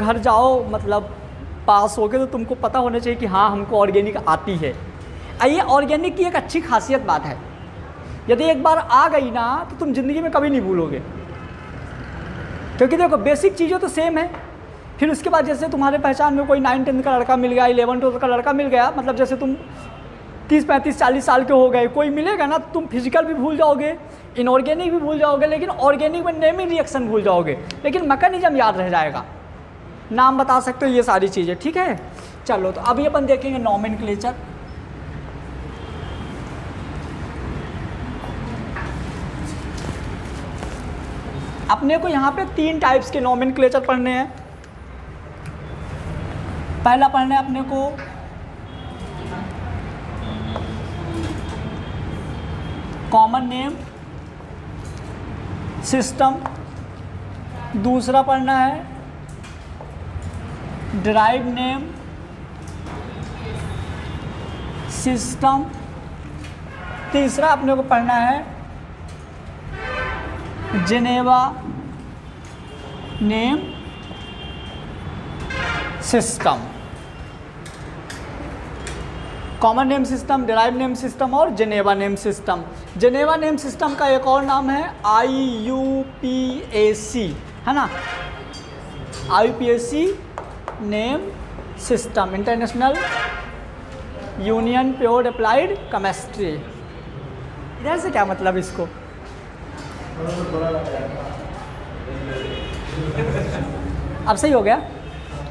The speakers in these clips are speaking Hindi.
घर जाओ मतलब पास हो गए तो तुमको पता होना चाहिए कि हाँ हमको ऑर्गेनिक आती है। ये ऑर्गेनिक की एक अच्छी खासियत बात है, यदि एक बार आ गई ना तो तुम ज़िंदगी में कभी नहीं भूलोगे, क्योंकि देखो बेसिक चीज़ें तो सेम है। फिर उसके बाद जैसे तुम्हारे पहचान में कोई 9-10 का लड़का मिल गया, 11-12 का लड़का मिल गया, मतलब जैसे तुम 30-35-40 साल के हो गए, कोई मिलेगा ना तुम फिजिकल भी भूल जाओगे, इनऑर्गेनिक भी भूल जाओगे, लेकिन ऑर्गेनिक में नेमिंग रिएक्शन भूल जाओगे, लेकिन मैकेनिज्म याद रह जाएगा, नाम बता सकते हो, ये सारी चीज़ें। ठीक है, चलो तो अभी अपन देखेंगे नॉमेनक्लेचर। अपने को यहाँ पे 3 टाइप्स के नॉमेनक्लेचर पढ़ने हैं। पहला पढ़ना है अपने को कॉमन नेम सिस्टम, दूसरा पढ़ना है डिराइव्ड नेम सिस्टम, तीसरा अपने को पढ़ना है Geneva name system. Common name system, derived name system और Geneva name system. Geneva name system का एक और नाम है IUPAC, है ना, IUPAC name system, International Union Pure Applied Chemistry. इधर से क्या मतलब इसको, अब सही हो गया।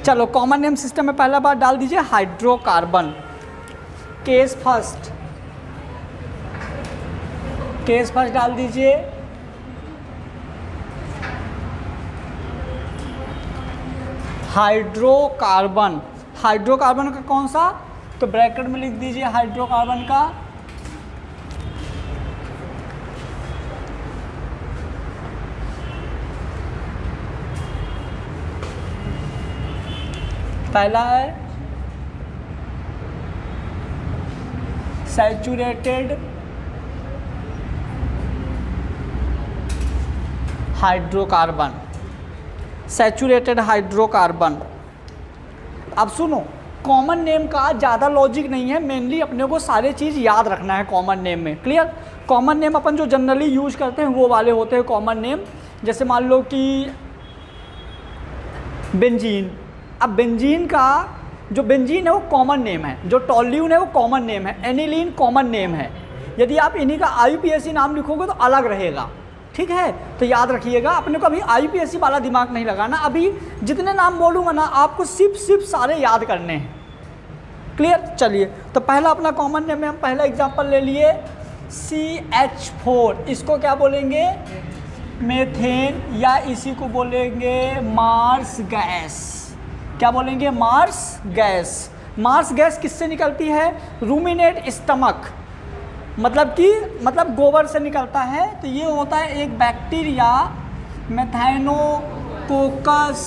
चलो कॉमन नेम सिस्टम में पहला बार डाल दीजिए हाइड्रोकार्बन, केस फर्स्ट डाल दीजिए, हाइड्रोकार्बन। हाइड्रोकार्बन का कौन सा, तो ब्रैकेट में लिख दीजिए हाइड्रोकार्बन का पहला है सैचुरेटेड हाइड्रोकार्बन, सैचुरेटेड हाइड्रोकार्बन। अब सुनो, कॉमन नेम का ज़्यादा लॉजिक नहीं है, मेनली अपने को सारे चीज़ याद रखना है कॉमन नेम में। क्लियर, कॉमन नेम अपन जो जनरली यूज करते हैं वो वाले होते हैं कॉमन नेम। जैसे मान लो कि बेंजीन, अब बेंजीन का जो बेंजीन है वो कॉमन नेम है, जो टॉल्यून है वो कॉमन नेम है, एनिलीन कॉमन नेम है। यदि आप इन्हीं का IUPAC नाम लिखोगे तो अलग रहेगा। ठीक है, तो याद रखिएगा, अपने को अभी IUPAC वाला दिमाग नहीं लगाना, अभी जितने नाम बोलूँगा ना आपको सिर्फ सारे याद करने हैं। क्लियर, चलिए तो पहला अपना कॉमन नेम में हम पहला एग्जांपल ले लिए CH4, इसको क्या बोलेंगे, मेथेन, या इसी को बोलेंगे मार्स गैस। क्या बोलेंगे, मार्स गैस। मार्स गैस किससे निकलती है, रूमिनेट स्टमक, मतलब गोबर से निकलता है। तो ये होता है एक बैक्टीरिया, मेथाइनोकोकस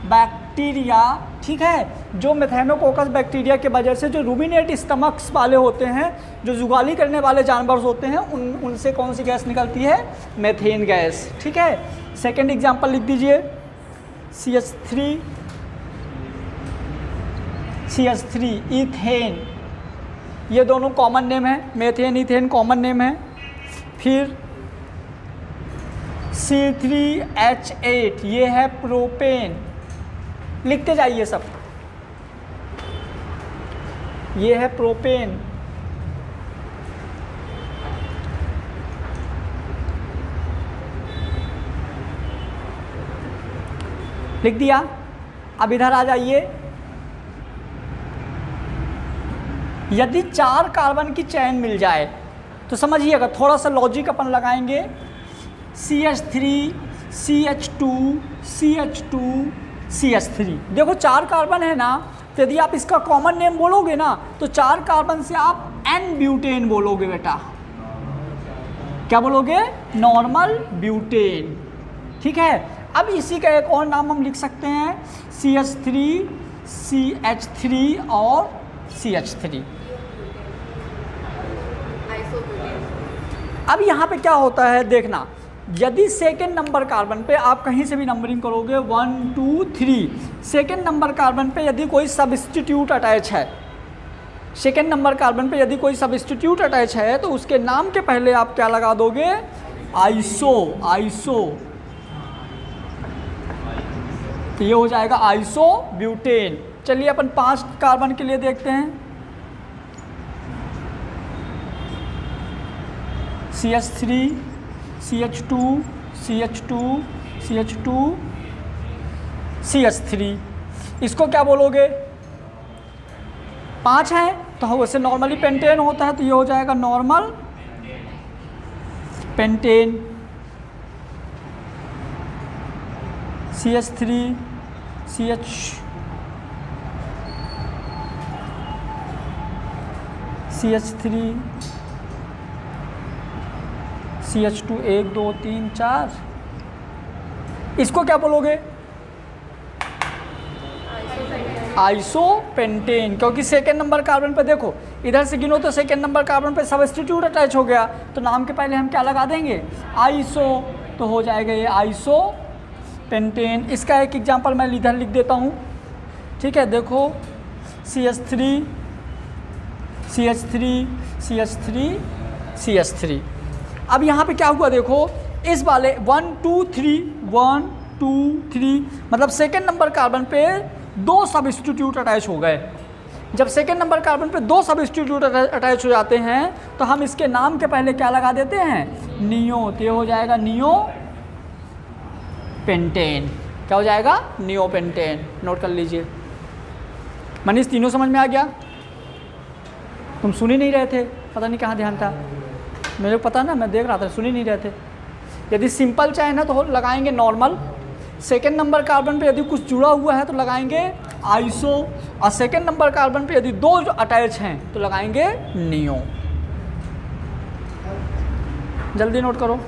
बैक्टीरिया। ठीक है, जो मेथाइनोकोकस बैक्टीरिया के वजह से जो रूमिनेट स्टमक्स वाले होते हैं, जो जुगाली करने वाले जानवर होते हैं, उनसे कौन सी गैस निकलती है, मेथेन गैस। ठीक है, सेकंड एग्जांपल लिख दीजिए CH3 इथेन, ये दोनों कॉमन नेम है, मेथेन इथेन कॉमन नेम है। फिर C3H8, ये है प्रोपेन, लिखते जाइए सब, ये है प्रोपेन। लिख दिया। अब इधर आ जाइए, यदि 4 कार्बन की चेन मिल जाए तो समझिएगा, थोड़ा सा लॉजिक अपन लगाएंगे, CH3 CH2 CH2 CH3। देखो 4 कार्बन है ना, तो यदि आप इसका कॉमन नेम बोलोगे ना तो 4 कार्बन से आप N ब्यूटेन बोलोगे बेटा। क्या बोलोगे, नॉर्मल ब्यूटेन। ठीक है, अब इसी का एक और नाम हम लिख सकते हैं CH3 CH3 और CH3। अब यहाँ पे क्या होता है देखना, यदि सेकेंड नंबर कार्बन पे आप कहीं से भी नंबरिंग करोगे 1 2 3, सेकेंड नंबर कार्बन पे यदि कोई सब्स्टिट्यूट अटैच है, सेकेंड नंबर कार्बन पे यदि कोई सब्स्टिट्यूट अटैच है तो उसके नाम के पहले आप क्या लगा दोगे? आइसो। आइसो, तो ये हो जाएगा आइसो ब्यूटेन। चलिए अपन 5 कार्बन के लिए देखते हैं। CH3 CH2 CH2 CH2 CH3, इसको क्या बोलोगे? 5 है तो वैसे नॉर्मली पेंटेन होता है, तो ये हो जाएगा normal pentane. CH3 CH3 CH2 1 2 3 4, इसको क्या बोलोगे? आइसोपेंटेन, क्योंकि सेकेंड नंबर कार्बन पे देखो, इधर से गिनो तो सेकेंड नंबर कार्बन पे सब्स्टिट्यूट अटैच हो गया, तो नाम के पहले हम क्या लगा देंगे? आइसो, तो हो जाएगा ये आइसोपेंटेन। इसका एक एग्जांपल मैं इधर लिख देता हूँ, ठीक है? देखो CH3 CH3 CH3 CH3। अब यहाँ पे क्या हुआ देखो, इस वाले 1 2 3 1 2 3 मतलब सेकेंड नंबर कार्बन पे 2 सब्स्टिट्यूट अटैच हो गए। जब सेकेंड नंबर कार्बन पे 2 सब्स्टिट्यूट अटैच हो जाते हैं तो हम इसके नाम के पहले क्या लगा देते हैं? नियो, तो ये हो जाएगा नियो पेंटेन। क्या हो जाएगा? Neo pentane. नोट कर लीजिए। मनीष, तीनों समझ में आ गया? तुम सुन ही नहीं रहे थे, पता नहीं कहाँ ध्यान था। मेरे को पता ना, मैं देख रहा था, सुन ही नहीं रहे थे। यदि सिंपल चैन है तो लगाएंगे नॉर्मल, सेकेंड नंबर कार्बन पे यदि कुछ जुड़ा हुआ है तो लगाएंगे आइसो, और सेकेंड नंबर कार्बन पे यदि 2 अटैच हैं तो लगाएंगे नियो। जल्दी नोट करो।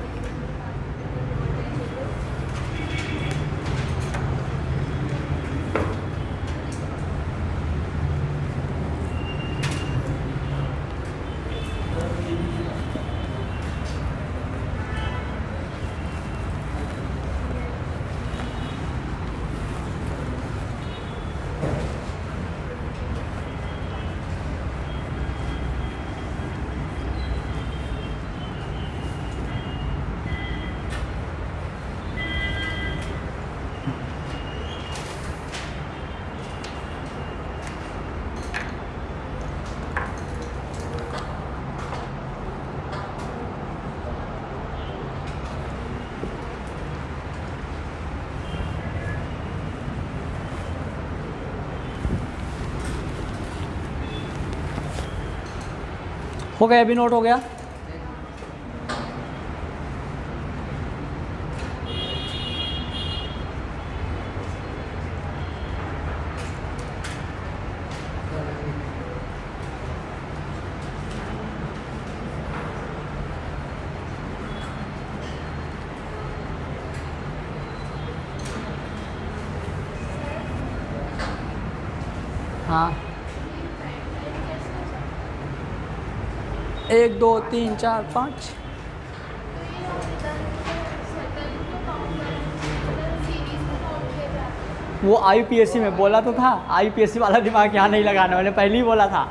हो गया? अभी नोट हो गया? हाँ, 1 2 3 4 5। वो IPSC में बोला तो था, IPSC वाला दिमाग यहाँ नहीं लगाना, मैंने पहले ही बोला था।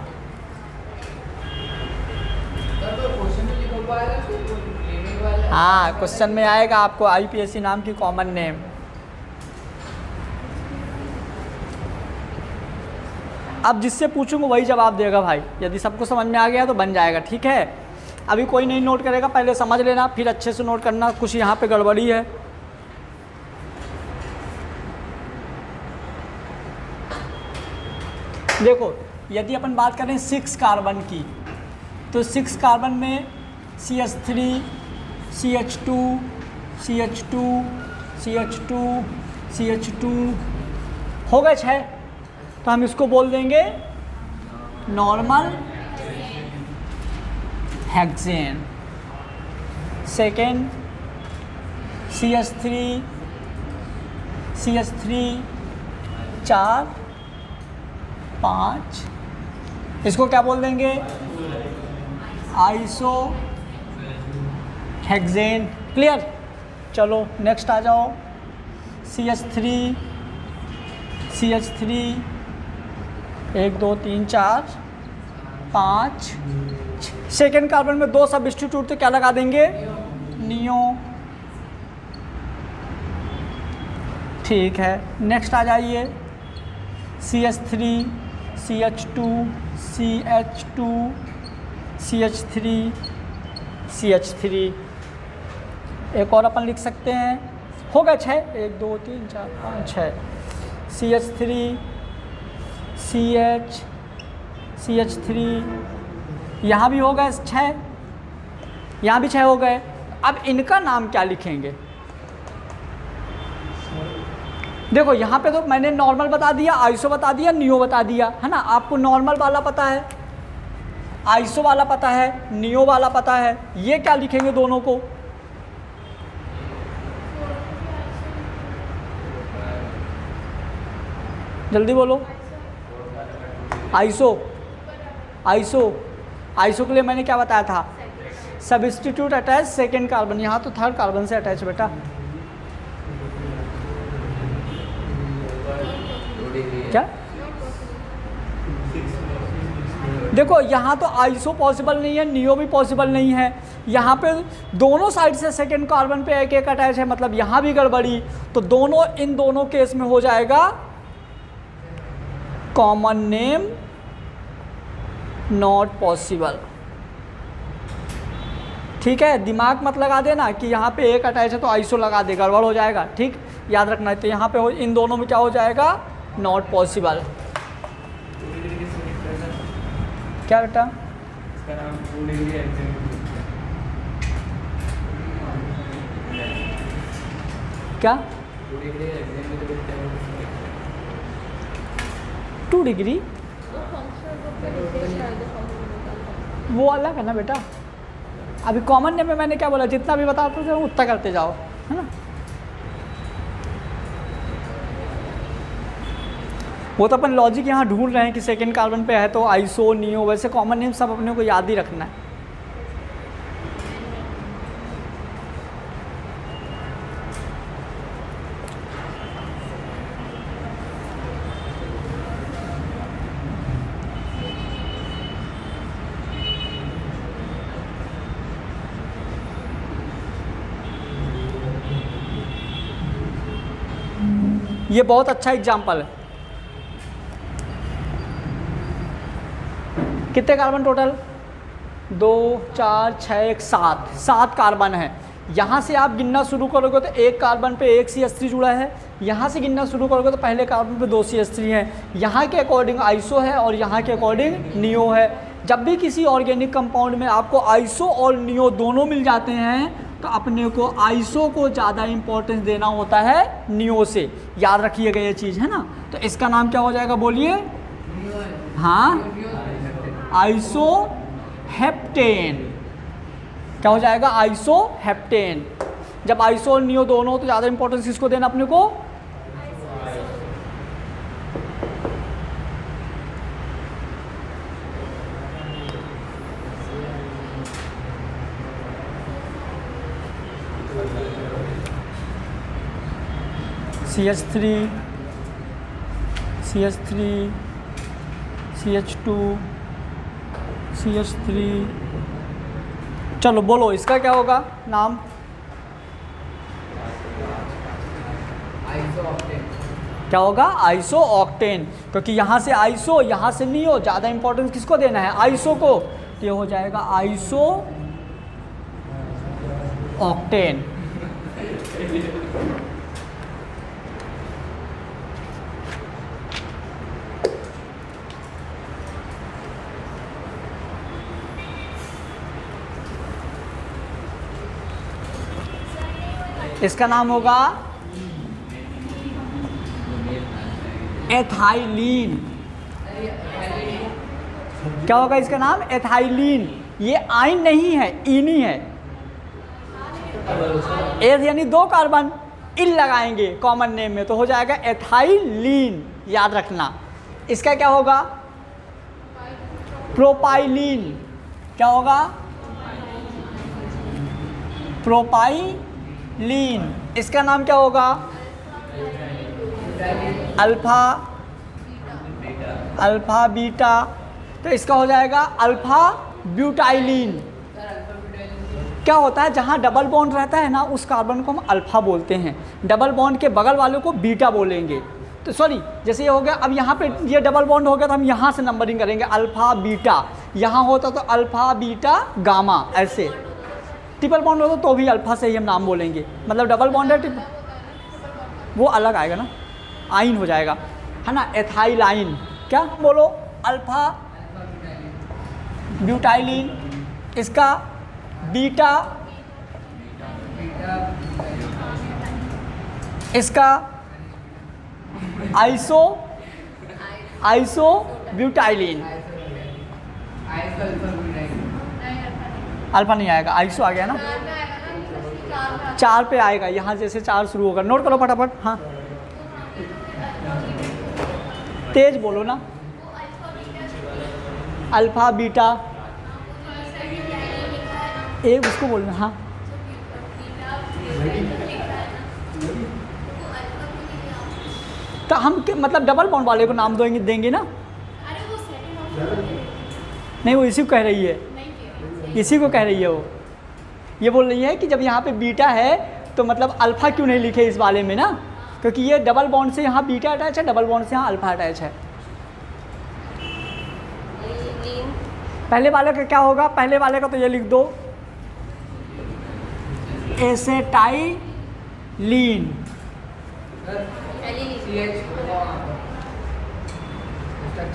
हाँ, क्वेश्चन में आएगा आपको IPSC नाम की कॉमन नेम। अब जिससे पूछूंगा वही जवाब देगा भाई। यदि सबको समझ में आ गया तो बन जाएगा, ठीक है? अभी कोई नहीं नोट करेगा, पहले समझ लेना फिर अच्छे से नोट करना, कुछ यहाँ पे गड़बड़ी है। देखो, यदि अपन बात करें 6 कार्बन की, तो 6 कार्बन में CH3 CH2 CH2 CH2 CH2 हो गए 6, तो हम इसको बोल देंगे नॉर्मल हेक्सेन। सेकेंड CH3 4 5, इसको क्या बोल देंगे? Iso hexane. क्लियर? चलो नेक्स्ट आ जाओ। CH3 CH3 1 2 3 4 5 सेकेंड कार्बन में 2 सब्स्टिट्यूट तो क्या लगा देंगे, नियो। ठीक है, नेक्स्ट आ जाइए, CH3 CH2 CH2 CH3 CH3। एक और अपन लिख सकते हैं, हो गए 6, 1 2 3 4 5 6। CH3 CH CH3, यहाँ भी हो गए 6, यहाँ भी 6 हो गए। अब इनका नाम क्या लिखेंगे? देखो यहाँ पे तो मैंने नॉर्मल बता दिया, आइसो बता दिया, नियो बता दिया, है ना। आपको नॉर्मल वाला पता है, आइसो वाला पता है, नियो वाला पता है, ये क्या लिखेंगे दोनों को? जल्दी बोलो। आइसो, आइसो, आइसो के लिए मैंने क्या बताया था? सब्स्टिट्यूट अटैच सेकेंड कार्बन, यहाँ तो थर्ड कार्बन से अटैच बेटा। क्या? देखो यहाँ तो आइसो पॉसिबल नहीं है, नियो भी पॉसिबल नहीं है। यहाँ पे दोनों साइड से सेकेंड कार्बन पे एक एक अटैच है, मतलब यहाँ भी गड़बड़ी। तो दोनों, इन दोनों केस में हो जाएगा कॉमन नेम नॉट पॉसिबल। ठीक है, दिमाग मत लगा देना कि यहाँ पे एक अटैच है तो आइसो लगा दे, गड़बड़ हो जाएगा। ठीक, याद रखना है। तो यहाँ पे इन दोनों में क्या हो जाएगा? Not possible. क्या बेटा? क्या 2 डिग्री? वो अलग है ना बेटा। अभी कॉमन नेम में मैंने क्या बोला, जितना भी बताते थे उतना करते जाओ, है ना। वो तो अपन लॉजिक यहाँ ढूंढ रहे हैं कि सेकेंड कार्बन पे है तो आइसो, नियो, वैसे कॉमन नेम सब अपने को याद ही रखना है। ये बहुत अच्छा एग्जाम्पल है। कितने कार्बन टोटल? 2 4 6 1 7 कार्बन है। यहाँ से आप गिनना शुरू करोगे तो एक कार्बन पे 1 CH3 जुड़ा है, यहाँ से गिनना शुरू करोगे तो पहले कार्बन पे 2 CH3 है। यहाँ के अकॉर्डिंग आइसो है और यहाँ के अकॉर्डिंग नियो है। जब भी किसी ऑर्गेनिक कंपाउंड में आपको आइसो और नियो दोनों मिल जाते हैं तो अपने को आइसो को ज़्यादा इंपॉर्टेंस देना होता है नियो से। याद रखिएगा ये चीज़, है ना। तो इसका नाम क्या हो जाएगा बोलिए? हाँ, आइसो हेप्टेन। क्या हो जाएगा? Iso heptane. जब आइसो और नियो दोनों हो तो ज़्यादा इंपॉर्टेंस किसको देना अपने को? CH3 CH3 CH2 CH3। चलो बोलो इसका क्या होगा नाम? क्या होगा? Iso octane. क्योंकि यहाँ से आइसो, यहाँ से नियो, ज़्यादा इंपॉर्टेंस किसको देना है? आइसो को। तो ये हो जाएगा आइसो ऑक्टेन। इसका नाम होगा एथाइलीन। क्या होगा इसका नाम? एथाइलीन। ये आइन नहीं है, इनी है। एथ यानी 2 कार्बन, इल लगाएंगे कॉमन नेम में तो हो जाएगा एथाइलीन। याद रखना। इसका क्या होगा? प्रोपाइलीन। क्या होगा? प्रोपाइलीन। इसका नाम क्या होगा? अल्फा, अल्फा बीटा, तो इसका हो जाएगा अल्फा ब्यूटाइलिन। क्या होता है, जहाँ डबल बॉन्ड रहता है ना उस कार्बन को हम अल्फा बोलते हैं, डबल बॉन्ड के बगल वालों को बीटा बोलेंगे। तो सॉरी, जैसे ये हो गया, अब यहाँ पे ये डबल बॉन्ड हो गया तो हम यहाँ से नंबरिंग करेंगे अल्फा बीटा, यहाँ होता तो अल्फा बीटा गामा, ऐसे। ट्रिपल बॉन्ड होता तो भी अल्फा से ही हम नाम बोलेंगे, मतलब डबल बॉन्ड है वो अलग आएगा ना, आइन हो जाएगा, है ना, एथाइल आइन। क्या बोलो, अल्फा ब्यूटाइलिन, इसका बीटा, इसका आइसो, आइसो ब्यूटाइलिन। अल्फा नहीं आएगा, आइसो आ गया ना, 4 पे आएगा, यहाँ जैसे 4 शुरू होगा, नोट करो फटाफट। हाँ तेज बोलो ना, अल्फा बीटा, एक उसको बोलना। हाँ तो हम मतलब डबल बॉन्ड वाले को नाम देंगे ना? नहीं, वो इसी को कह रही है, इसी को कह रही है वो। ये बोल रही है कि जब यहाँ पे बीटा है तो मतलब अल्फ़ा क्यों नहीं लिखे इस वाले में ना, क्योंकि ये डबल बॉन्ड से यहाँ बीटा अटैच है, डबल बॉन्ड से यहाँ अल्फ़ा अटैच है। पहले वाले का क्या होगा, पहले वाले का तो ये लिख दो एसेटाइलिन।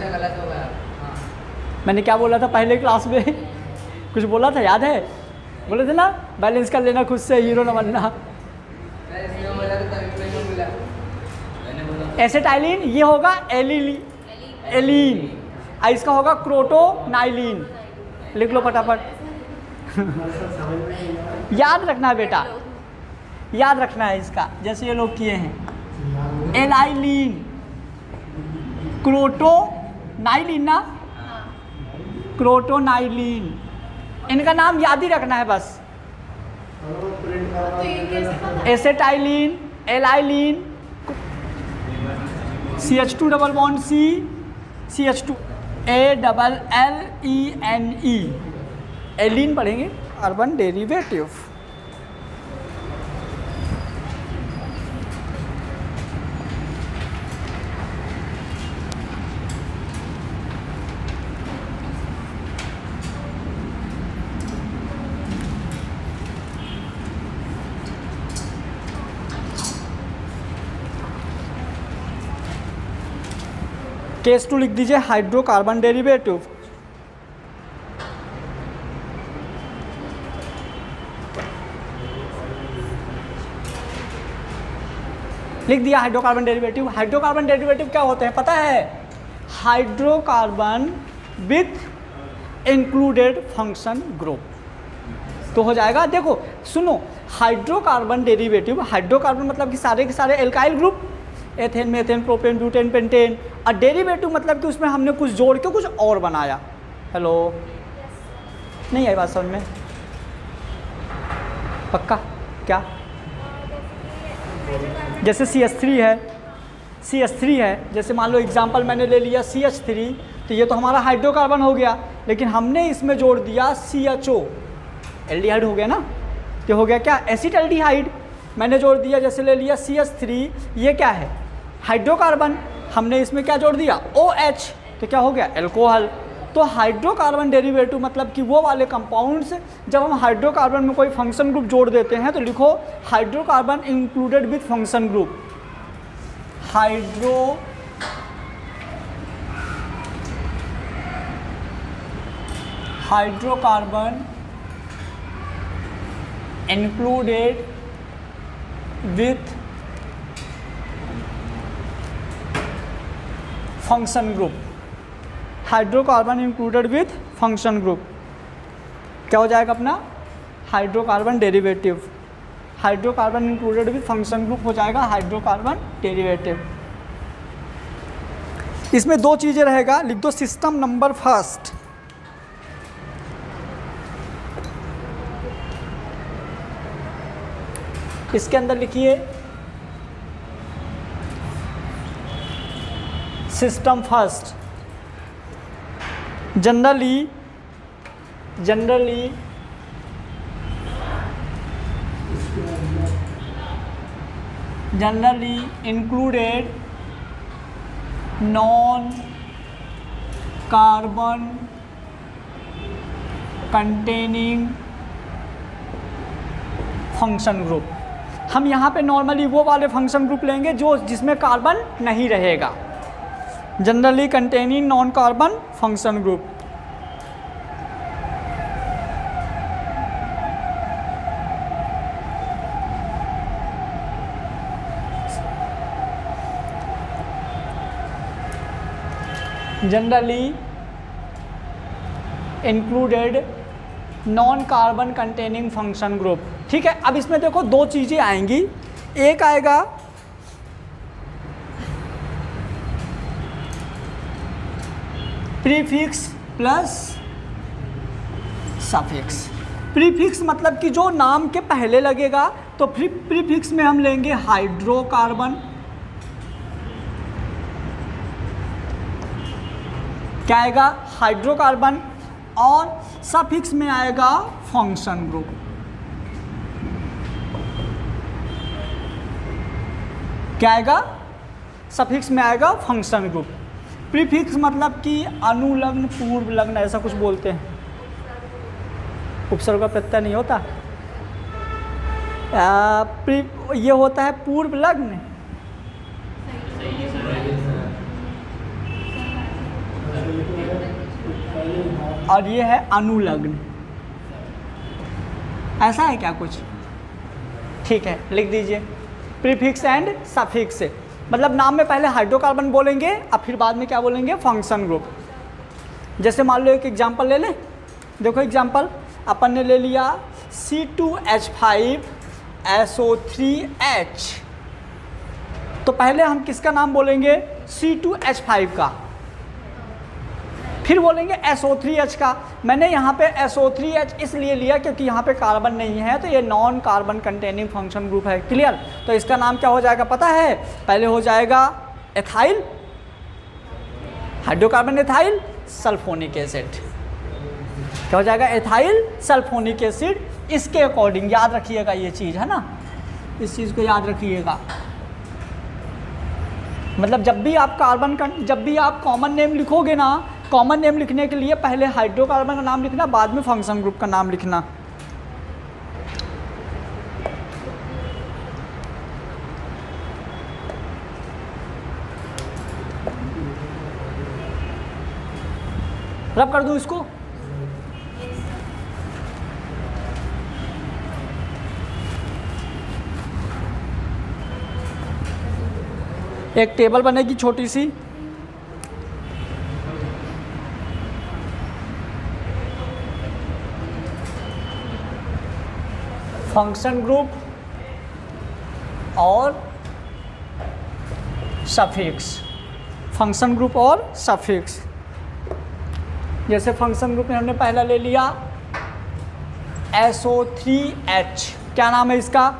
गलत हो गया। मैंने क्या बोला था पहले क्लास में कुछ बोला था, याद है? बोले थे ना, बैलेंस कर लेना खुद से, हीरो न बनना। एसेटाइलिन ये होगा एलीन, इसका होगा क्रोटोनाइलिन। लिख लो फटाफट याद रखना है बेटा, याद रखना है इसका, जैसे ये लोग किए हैं। एलाइलिन, क्रोटोनाइलिन ना, क्रोटोनाइलिन, इनका नाम याद ही रखना है बस। Acetylene, allylene, CH2 double bond C, CH2 ALLENE, allene पढ़ेंगे, कार्बन डेरिवेटिव। केस 2 लिख दीजिए, हाइड्रोकार्बन डेरिवेटिव। लिख दिया हाइड्रोकार्बन डेरिवेटिव। हाइड्रोकार्बन डेरिवेटिव क्या होते हैं पता है? Hydrocarbon with included function group. तो हो जाएगा, देखो सुनो, हाइड्रोकार्बन डेरिवेटिव, हाइड्रोकार्बन मतलब कि सारे के सारे alkyl group, ethane, methane, propane, butane, pentane, और डेरिवेटिव मतलब कि उसमें हमने कुछ जोड़ के कुछ और बनाया। हेलो, नहीं आई बात समझ में? पक्का? क्या? जैसे CH3 है, CH3 है, जैसे मान लो एग्जांपल मैंने ले लिया CH3, तो ये तो हमारा हाइड्रोकार्बन हो गया, लेकिन हमने इसमें जोड़ दिया CHO, एल्डिहाइड हो गया ना। ये हो गया क्या? एसिटल्डिहाइड। मैंने जोड़ दिया, जैसे ले लिया CH3, ये क्या है? हाइड्रोकार्बन। हमने इसमें क्या जोड़ दिया? OH, तो क्या हो गया? एल्कोहल। तो हाइड्रोकार्बन डेरिवेटिव मतलब कि वो वाले कंपाउंड्स, जब हम हाइड्रोकार्बन में कोई फंक्शन ग्रुप जोड़ देते हैं तो लिखो hydrocarbon included with function group. Hydrocarbon included with function group. Hydrocarbon included with function group क्या हो जाएगा अपना? Hydrocarbon derivative. Hydrocarbon included with function group हो जाएगा हाइड्रोकार्बन डेरिवेटिव। इसमें दो चीज़ें रहेगा, लिख दो सिस्टम नंबर फर्स्ट। इसके अंदर लिखिए system first, generally included non carbon containing function group. हम यहाँ पे नॉर्मली वो वाले फंक्शन ग्रुप लेंगे जो जिसमें कार्बन नहीं रहेगा। Generally containing non carbon function group. Generally included non carbon containing function group. ठीक है, अब इसमें देखो दो चीज़ें आएंगी। एक आएगा प्रीफिक्स प्लस सफिक्स। प्रीफिक्स मतलब कि जो नाम के पहले लगेगा, तो प्रीफिक्स में हम लेंगे हाइड्रोकार्बन, क्या आएगा हाइड्रोकार्बन, और सफिक्स में आएगा फंक्शन ग्रुप। क्या आएगा सफिक्स में आएगा फंक्शन ग्रुप। प्रीफिक्स मतलब कि अनुलग्न पूर्व लग्न ऐसा कुछ बोलते हैं, उपसर्ग का प्रत्यय नहीं होता। ये होता है पूर्व लग्न, और ये है अनुलग्न। ऐसा है क्या कुछ? ठीक है, लिख दीजिए प्रीफिक्स एंड सफिक्स। मतलब नाम में पहले हाइड्रोकार्बन बोलेंगे और फिर बाद में क्या बोलेंगे फंक्शन ग्रुप। जैसे मान लो एक एग्जांपल ले लें। देखो एग्जांपल अपन ने ले लिया C2H5SO3H। तो पहले हम किसका नाम बोलेंगे C2H5 का, फिर बोलेंगे SO3H का। मैंने यहाँ पे SO3H इसलिए लिया क्योंकि यहाँ पे कार्बन नहीं है, तो ये non carbon containing function group है। क्लियर? तो इसका नाम क्या हो जाएगा पता है? पहले हो जाएगा ethyl, hydrocarbon ethyl sulphonic acid. क्या हो जाएगा? Ethyl sulphonic acid. इसके अकॉर्डिंग याद रखिएगा ये चीज़, है ना, इस चीज़ को याद रखिएगा। मतलब जब भी आप कॉमन नेम लिखोगे ना, कॉमन नेम लिखने के लिए पहले हाइड्रोकार्बन का नाम लिखना, बाद में फंक्शन ग्रुप का नाम लिखना। रब कर दूं इसको। एक टेबल बनेगी छोटी सी, फंक्शन ग्रुप और सफिक्स, फंक्शन ग्रुप और सफिक्स। जैसे फंक्शन ग्रुप में हमने पहला ले लिया SO3H, क्या नाम है इसका?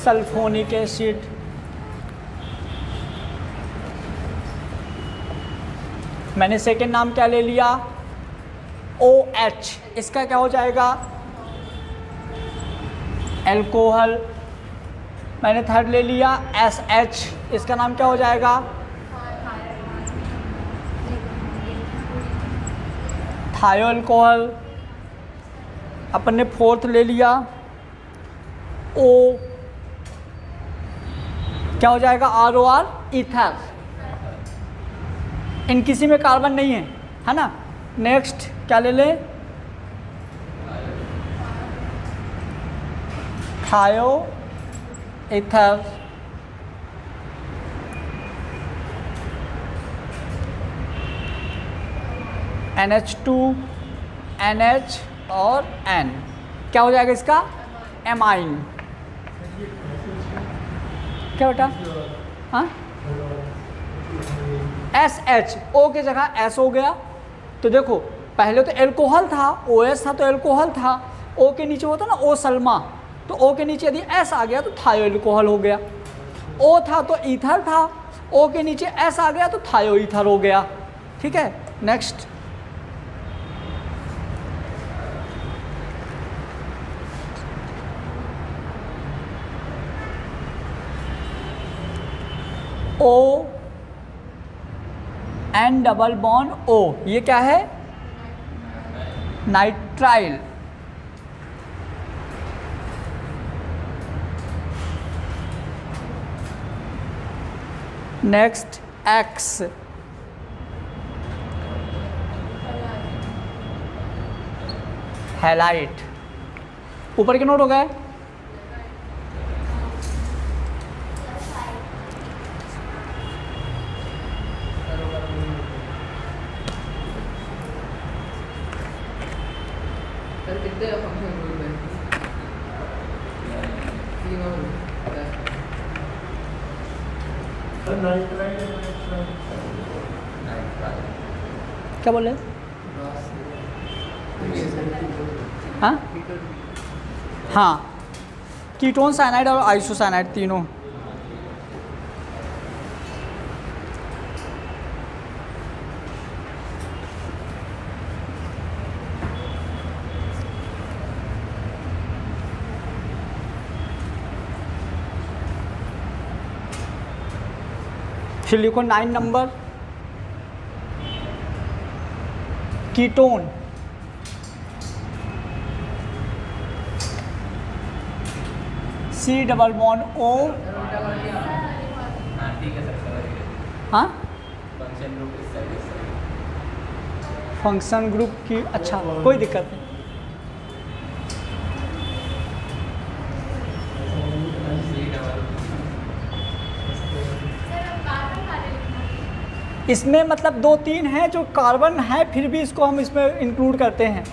Sulphonic acid. मैंने सेकेंड नाम क्या ले लिया? OH, इसका क्या हो जाएगा? एल्कोहल। मैंने थर्ड ले लिया SH, इसका नाम क्या हो जाएगा? थायो अल्कोहल। अपन ने फोर्थ ले लिया O, क्या हो जाएगा? ROR ether. इन किसी में कार्बन नहीं है ना। नेक्स्ट क्या ले लें? थायो ईथर। NH2, NH और N, क्या हो जाएगा इसका? एमाइन। क्या बेटा? हाँ, SH, O की जगह S हो गया। तो देखो पहले तो एल्कोहल था, OS था तो एल्कोहल था, O के नीचे होता ना O सल्मा, तो O के नीचे यदि S आ गया तो थायो एल्कोहल हो गया। O था तो ईथर था, ओ के नीचे एस आ गया तो थायोईथर हो गया। ठीक है, next. O N double bond O, ये क्या है? नाइट्राइल। Next X, halite. ऊपर के नोट हो गए। सर कितने फंक्शन ग्रुप है? 3 और 10। क्या बोले? हाँ हाँ, कीटोन साइनाइड और आइसोसाइनाइड तीनों। फिर लिखो 9 number, ketone C double bond O. हाँ, फंक्शन ग्रुप की, अच्छा कोई दिक्कत नहीं। इसमें मतलब 2-3 हैं जो कार्बन है, फिर भी इसको हम इसमें इंक्लूड करते हैं।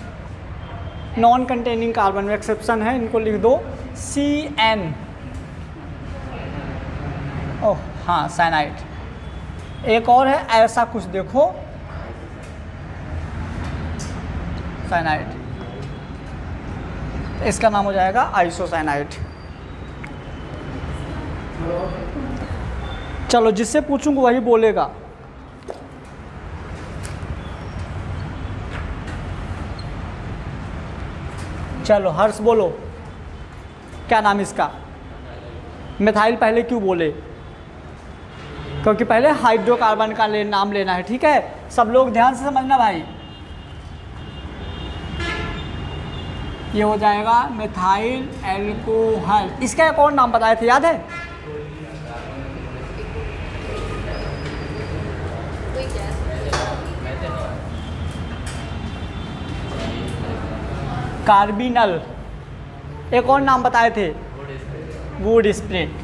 नॉन कंटेनिंग कार्बन में एक्सेप्शन है, इनको लिख दो CN। ओह हाँ, साइनाइड। एक और है ऐसा कुछ, देखो साइनाइड, इसका नाम हो जाएगा आइसोसाइनाइड। चलो, जिससे पूछूंगा वही बोलेगा। चलो हर्ष बोलो, क्या नाम इसका? मिथाइल पहले क्यों बोले? क्योंकि पहले हाइड्रोकार्बन का नाम लेना है। ठीक है, सब लोग ध्यान से समझना भाई। ये हो जाएगा मिथाइल एल्कोहल। इसका एक और नाम बताए थे, याद है? कार्बिनल। एक और नाम बताए थे, वुड स्प्रिट।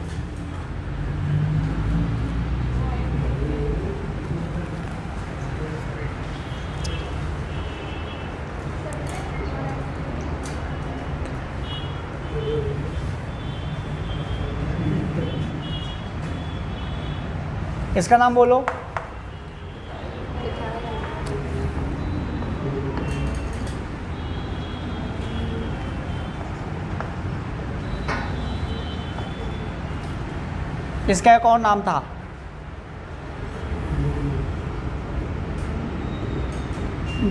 इसका नाम बोलो। इसका एक और नाम था,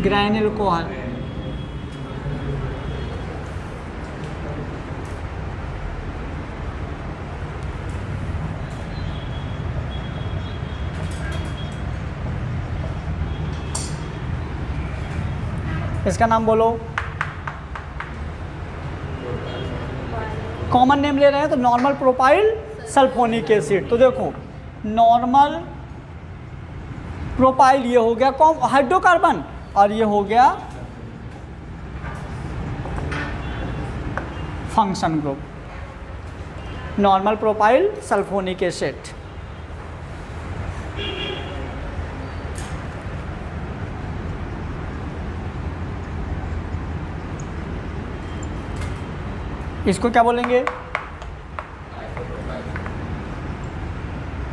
ग्रैन्युल कोहल। इसका नाम बोलो। कॉमन नेम ले रहे हैं तो नॉर्मल प्रोपाइल सल्फोनिक एसिड। तो देखो, नॉर्मल प्रोपाइल ये हो गया हाइड्रोकार्बन, और ये हो गया function group, normal propyl sulphonic acid. इसको क्या बोलेंगे?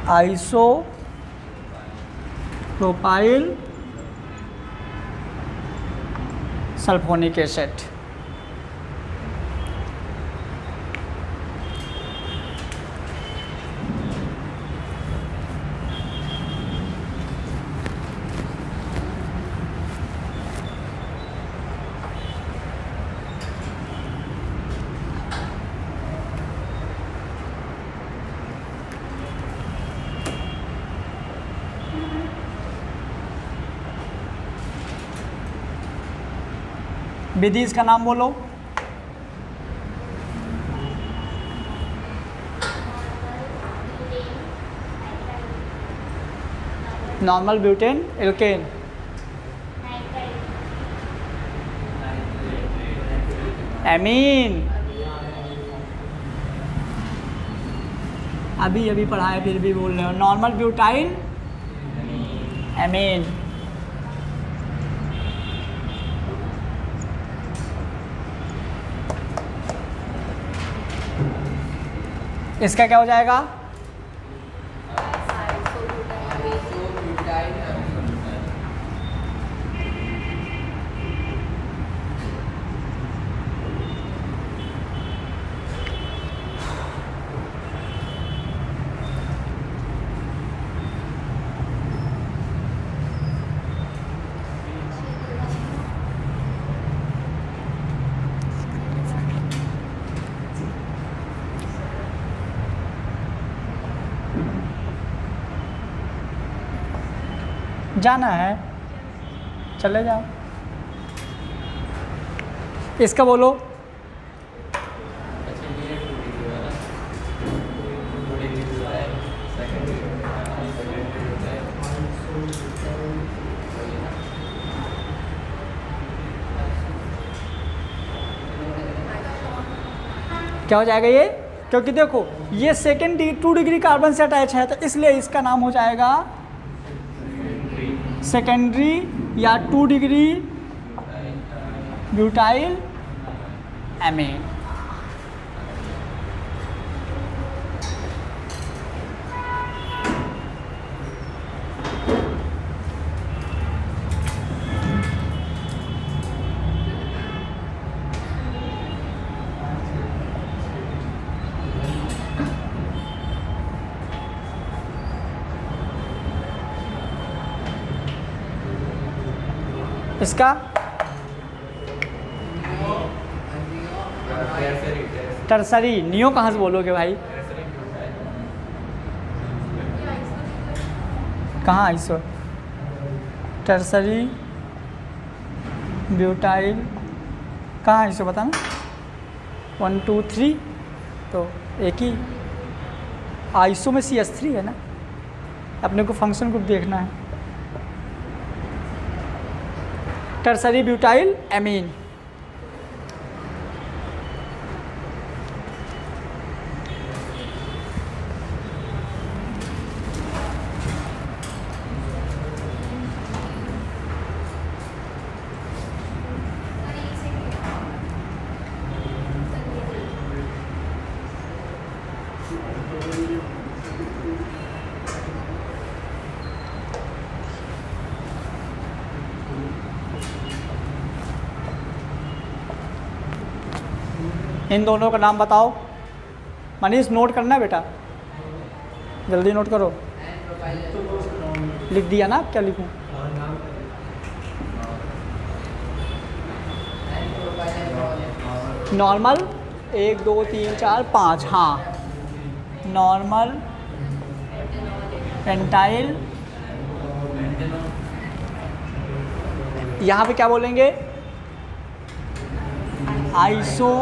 Iso propyl sulphonic acid. Vidhi इसका नाम बोलो। Normal butane alkane. एमीन। अभी अभी पढ़ा है फिर भी बोल रहे हो। Normal butyl amine. इसका क्या हो जाएगा? जाना है चले जाओ। इसका बोलो। क्या हो जाएगा ये? क्योंकि देखो ये सेकेंड 2 डिग्री कार्बन से अटैच है, तो इसलिए इसका नाम हो जाएगा सेकेंडरी या 2 डिग्री ब्यूटाइल एमीन। इसका टर्सरी। नियो कहाँ से बोलोगे भाई? कहाँ आइसो? टर्सरी ब्यूटाइल कहाँ आइसो बताना। 1 2 3 तो एक ही आइसो में CH3 है ना। अपने को फंक्शन ग्रुप देखना है। Tertiary butyl amine. इन दोनों का नाम बताओ। मनीष नोट करना है बेटा, जल्दी नोट करो। लिख दिया ना? क्या लिखूं? नॉर्मल 1 2 3 4 5। हाँ नॉर्मल पेंटाइल। यहाँ पे क्या बोलेंगे? Iso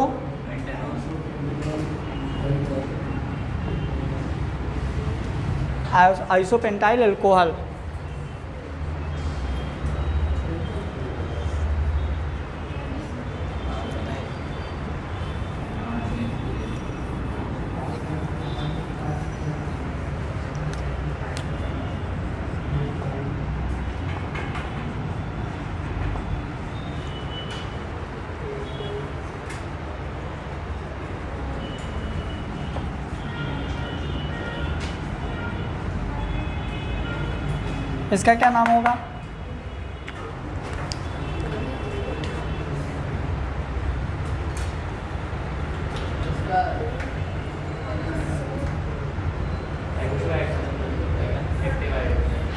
isopentyl alcohol. इसका क्या नाम होगा?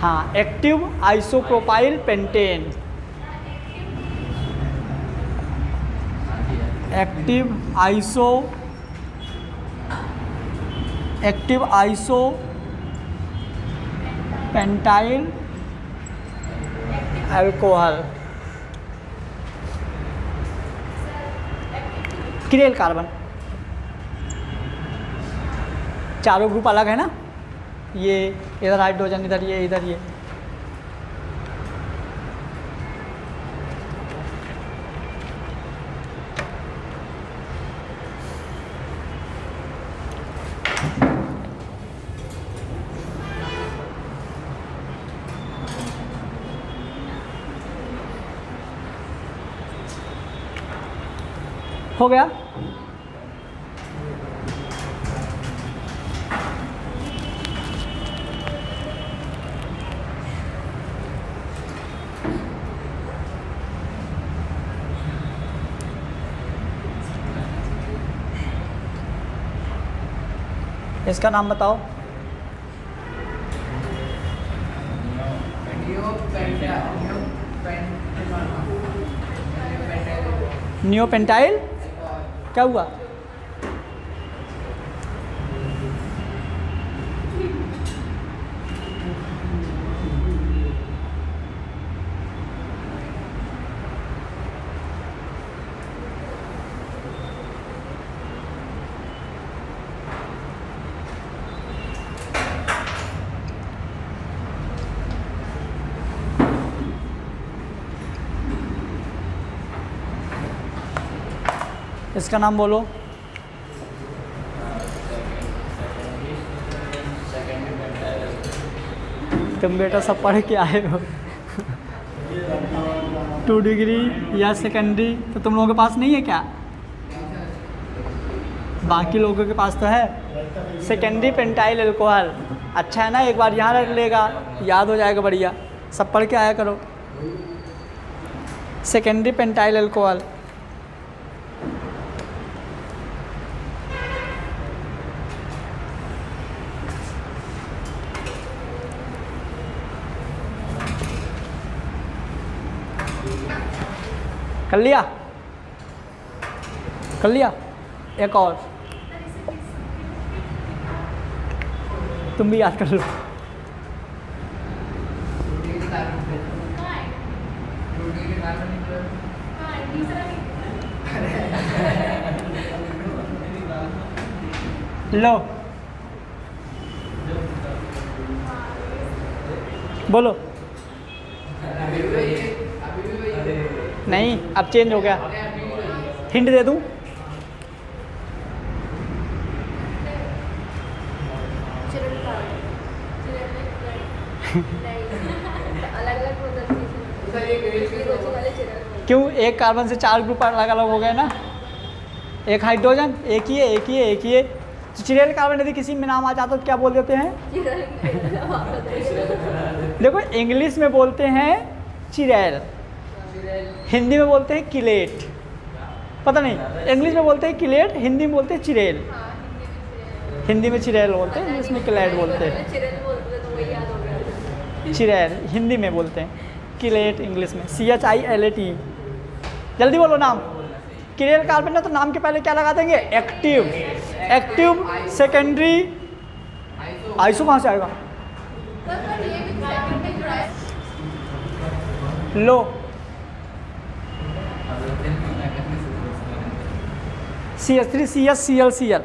हाँ active isopropyl pentane. Active iso pentyl alcohol. Chiral carbon, चारों ग्रुप अलग है ना, ये इधर हाइड्रोजन, इधर ये, इधर ये। हो गया। इसका नाम बताओ। नियोपेंटाइल क्या हुआ? इसका नाम बोलो। तुम बेटा सब पढ़ के आए हो 2 डिग्री या सेकेंडरी, तो तुम लोगों के पास नहीं है क्या? बाकी लोगों के पास तो है। सेकेंडरी पेंटाइल अल्कोहल, अच्छा है ना, एक बार यहाँ रख लेगा, याद हो जाएगा, बढ़िया। सब पढ़ के आया करो। सेकेंडरी पेंटाइल अल्कोहल, कर लिया? कर लिया? एक और तुम भी याद कर लो। लो बोलो। नहीं, अब चेंज हो गया। हिंट दे दूं? क्यों? एक कार्बन से 4 ग्रुप अलग अलग हो गए ना, एक हाइड्रोजन, एक ही है, एक ही है, एक ही है। तो चिरेल कार्बन यदि किसी में नाम आ जाता तो क्या बोल देते हैं? देखो, इंग्लिश में बोलते हैं चिरेल, हिंदी में बोलते हैं किलेट। पता नहीं, इंग्लिश में बोलते हैं किलेट, हिंदी में बोलते हैं चिरेल। हिंदी में चिरेल बोलते हैं, इंग्लिश में किलेट बोलते हैं। चिरेल हिंदी में बोलते हैं, किलेट इंग्लिश में, CHILAT। जल्दी बोलो नाम। किरेल कार्बन है तो नाम के पहले क्या लगा देंगे? एक्टिव। एक्टिव सेकेंडरी आइसो कहाँ से आएगा? लो CH3CHClCl।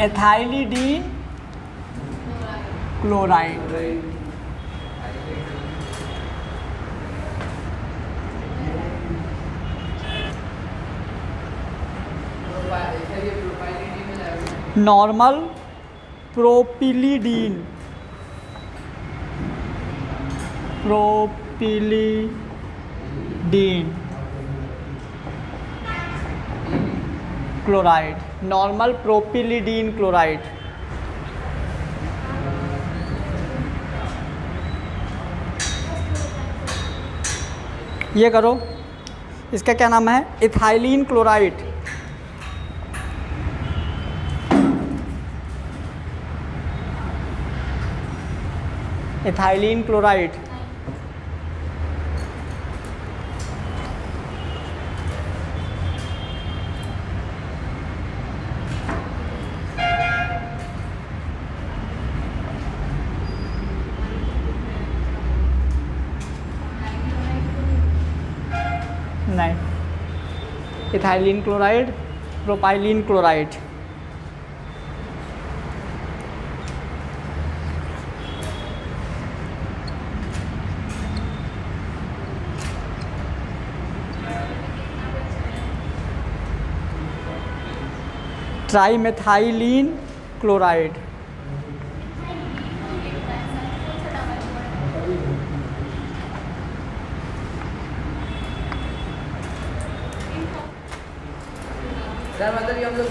Ethylidene chloride. Normal propylidene, propylidene chloride, normal propylidene chloride. ये करो, इसका क्या नाम है? Ethylene chloride. Ethylene chloride. Ethylene chloride, propylene chloride. Trimethylene chloride, यार मतलब ये हम लोग